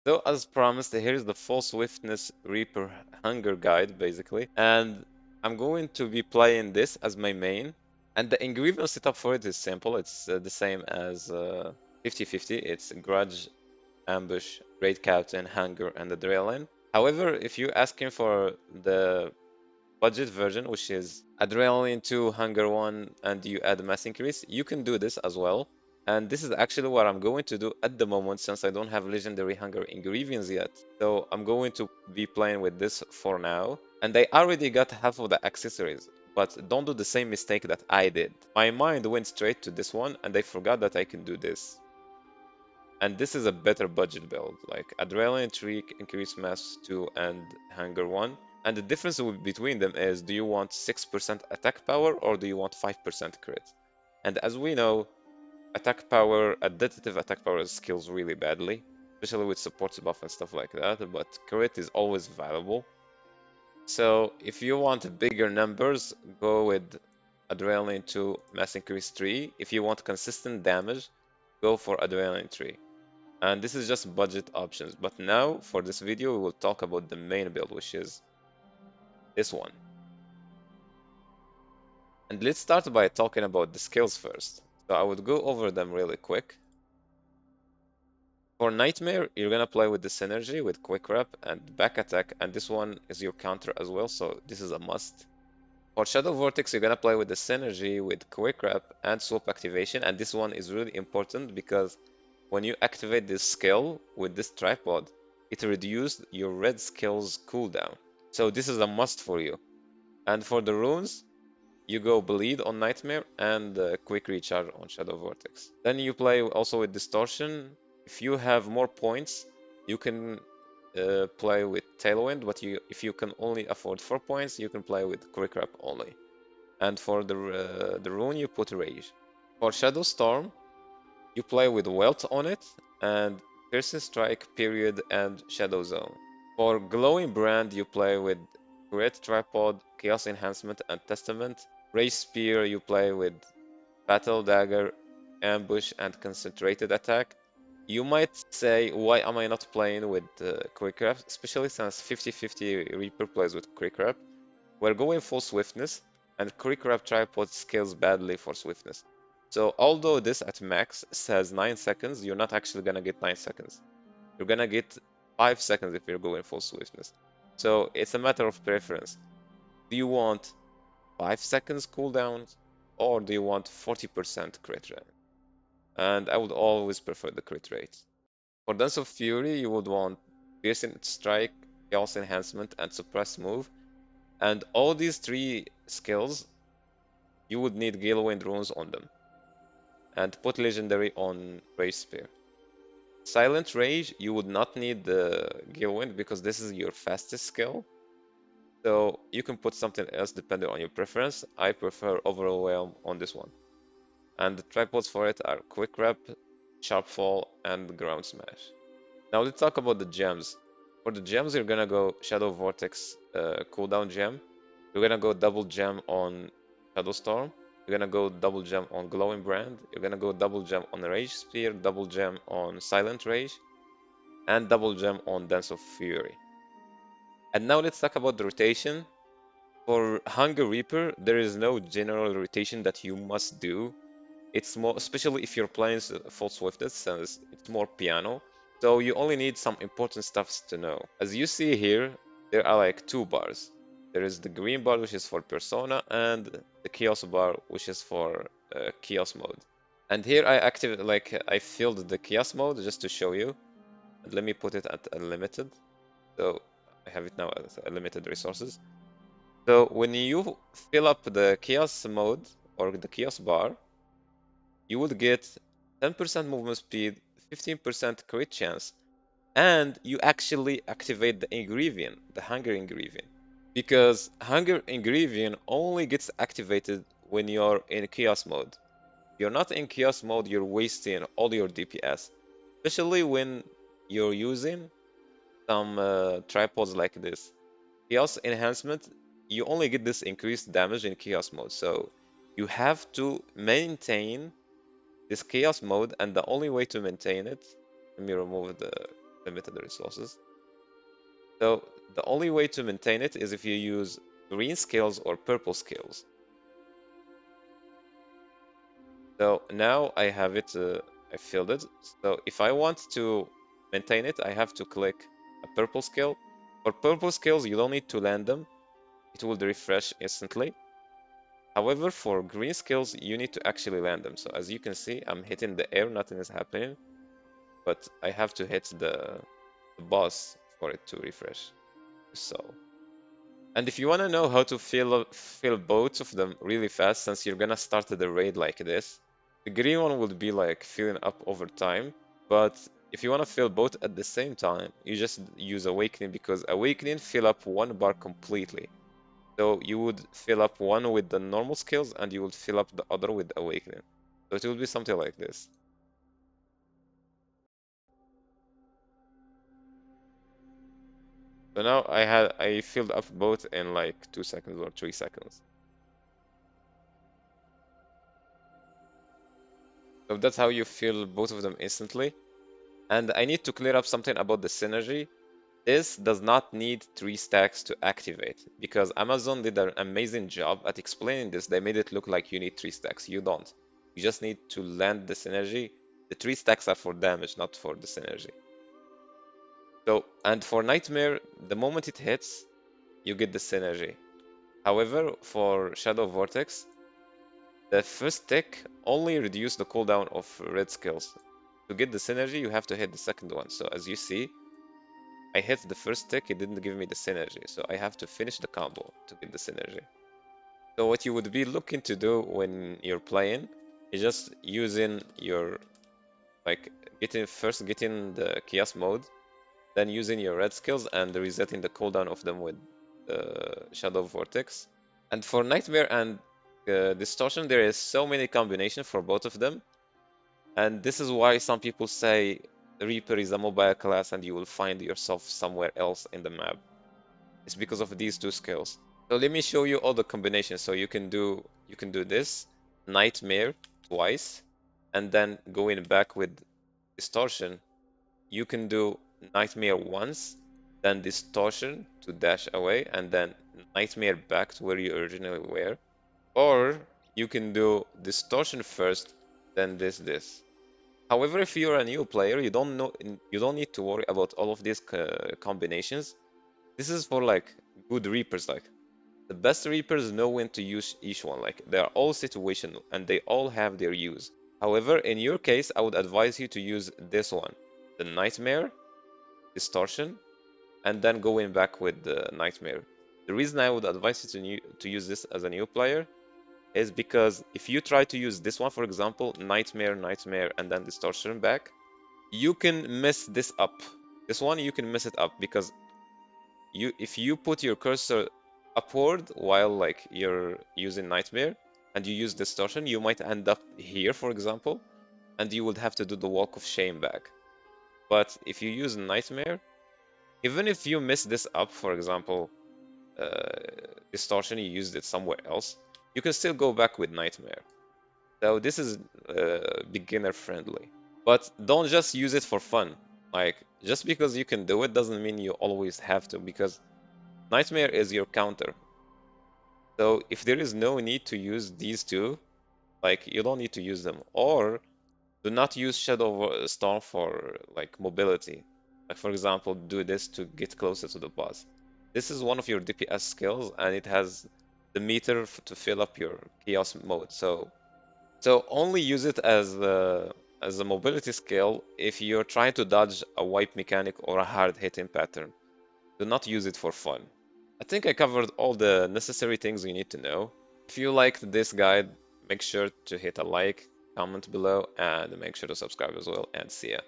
So as promised, here's the full Swiftness Reaper Hunger Guide, basically. And I'm going to be playing this as my main. And the ingredient setup for it is simple. It's the same as 50-50. It's Grudge, Ambush, Raid Captain, Hunger, and Adrenaline. However, if you're asking for the budget version, which is Adrenaline 2, Hunger 1, and you add mass increase, you can do this as well. And this is actually what I'm going to do at the moment since I don't have legendary hunger ingredients yet. So I'm going to be playing with this for now. And I already got half of the accessories, but don't do the same mistake that I did. My mind went straight to this one and I forgot that I can do this. And this is a better budget build, like Adrenaline 3, Increase Mass 2, and Hunger 1. And the difference between them is, do you want 6% attack power or do you want 5% crit? And as we know, attack power, additive attack power scales really badly, especially with supports buff and stuff like that, but crit is always valuable. So if you want bigger numbers, go with Adrenaline 2, Mass Increase 3. If you want consistent damage, go for Adrenaline 3. And this is just budget options. But now, for this video, we will talk about the main build, which is this one. And let's start by talking about the skills first. So I would go over them really quick. For Nightmare, you're gonna play with the Synergy, with Quick Wrap and Back Attack, and this one is your counter as well, so this is a must. For Shadow Vortex, you're gonna play with the Synergy, with Quick Wrap and Swap Activation, and this one is really important because when you activate this skill with this tripod, it reduces your red skill's cooldown. So this is a must for you. And for the runes, you go Bleed on Nightmare and Quick Recharge on Shadow Vortex. Then you play also with Distortion. If you have more points, you can play with Tailwind, but if you can only afford 4 points, you can play with Quick Wrap only. And for the rune, you put Rage. For Shadow Storm, you play with Welt on it, and Piercing Strike, Period, and Shadow Zone. For Glowing Brand, you play with Great Tripod, Chaos Enhancement, and Testament. Rage Spear, you play with Battle Dagger, Ambush, and Concentrated Attack. You might say, why am I not playing with Quick Wrap, especially since 50-50 Reaper plays with Quick Wrap. We're going full Swiftness, and Quick Wrap Tripod scales badly for Swiftness. So although this at max says 9 seconds, you're not actually gonna get 9 seconds. You're gonna get 5 seconds if you're going full Swiftness. So it's a matter of preference. Do you want 5 seconds cooldown or do you want 40% crit rate? And I would always prefer the crit rate. For Dance of Fury, you would want Piercing Strike, Chaos Enhancement, and Suppress Move. And all these 3 skills, you would need Gale Wind runes on them. And put Legendary on Rage Spear. Silent Rage, you would not need the Gale Wind because this is your fastest skill. So you can put something else depending on your preference. I prefer Overwhelm on this one. And the tripods for it are Quick Wrap, Sharp Fall, and Ground Smash. Now let's talk about the gems. For the gems, you're gonna go Shadow Vortex cooldown gem. You're gonna go double gem on Shadow Storm. You're gonna go double gem on Glowing Brand. You're gonna go double gem on Rage Spear, double gem on Silent Rage, and double gem on Dance of Fury. And now let's talk about the rotation. For Hunger Reaper, there is no general rotation that you must do. It's more, especially if you're playing full Swiftness, since it's more piano. So you only need some important stuffs to know. As you see here, there are like 2 bars. There is the green bar, which is for Persona, and the Chaos bar, which is for Chaos mode. And here I filled the Chaos mode just to show you. And let me put it at unlimited. So I have it now as unlimited resources. So when you fill up the Chaos mode or the Chaos bar, you would get 10% movement speed, 15% crit chance, and you actually activate the ingredient, the hunger ingredient. Because hunger ingredient only gets activated when you're in chaos mode. If you're not in chaos mode, you're wasting all your DPS, especially when you're using some tripods like this. Chaos enhancement, you only get this increased damage in chaos mode, so you have to maintain this chaos mode, and the only way to maintain it, let me remove the limited resources. So the only way to maintain it is if you use green skills or purple skills. So now I have it, I filled it. So if I want to maintain it, I have to click a purple skill. For purple skills, you don't need to land them. It will refresh instantly. However, for green skills, you need to actually land them. So as you can see, I'm hitting the air, nothing is happening. But I have to hit the boss for it to refresh. So, and if you want to know how to fill both of them really fast, since you're gonna start the raid like this, the green one will be like filling up over time. But if you want to fill both at the same time, you just use Awakening because Awakening fill up one bar completely. So you would fill up one with the normal skills and you would fill up the other with Awakening. So it will be something like this. So now I filled up both in like 2 seconds or 3 seconds. So that's how you fill both of them instantly. And I need to clear up something about the synergy. This does not need 3 stacks to activate because Amazon did an amazing job at explaining this. They made it look like you need 3 stacks. You don't. You just need to land the synergy. The 3 stacks are for damage, not for the synergy. So, and for Nightmare, the moment it hits, you get the synergy. However, for Shadow Vortex, the first tick only reduces the cooldown of red skills. To get the synergy, you have to hit the second one. So as you see, I hit the first tick, it didn't give me the synergy. So I have to finish the combo to get the synergy. So what you would be looking to do when you're playing is just using your, like, getting the chaos mode, then using your red skills and resetting the cooldown of them with the Shadow Vortex. And for Nightmare and Distortion, there is so many combinations for both of them. And this is why some people say Reaper is a mobile class and you will find yourself somewhere else in the map. It's because of these two skills. So let me show you all the combinations. So you can do this Nightmare twice, and then going back with Distortion, you can do Nightmare once, then Distortion to dash away, and then Nightmare back to where you originally were. Or you can do Distortion first, then this. However, if you're a new player, you don't need to worry about all of these combinations. This is for like good Reapers. Like the best Reapers know when to use each one. Like they are all situational and they all have their use. However, in your case, I would advise you to use this one, the Nightmare, Distortion, and then going back with the Nightmare. The reason I would advise you to use this as a new player is because if you try to use this one, for example, Nightmare, Nightmare, and then Distortion back, you can mess this up. This one, you can mess it up because if you put your cursor upward while like you're using Nightmare and you use Distortion, you might end up here, for example, and you would have to do the Walk of Shame back. But if you use Nightmare, even if you mess this up, for example, Distortion, you used it somewhere else, you can still go back with Nightmare. So this is beginner friendly. But don't just use it for fun. Like, just because you can do it doesn't mean you always have to, because Nightmare is your counter. So if there is no need to use these two, like, you don't need to use them. Or do not use Shadow Storm for, like, mobility. Like, for example, do this to get closer to the boss. This is one of your DPS skills, and it has the meter to fill up your chaos mode. So only use it as a mobility skill if you're trying to dodge a wipe mechanic or a hard hitting pattern. Do not use it for fun. I think I covered all the necessary things you need to know. If you liked this guide, make sure to hit a like, comment below, and make sure to subscribe as well, and see ya.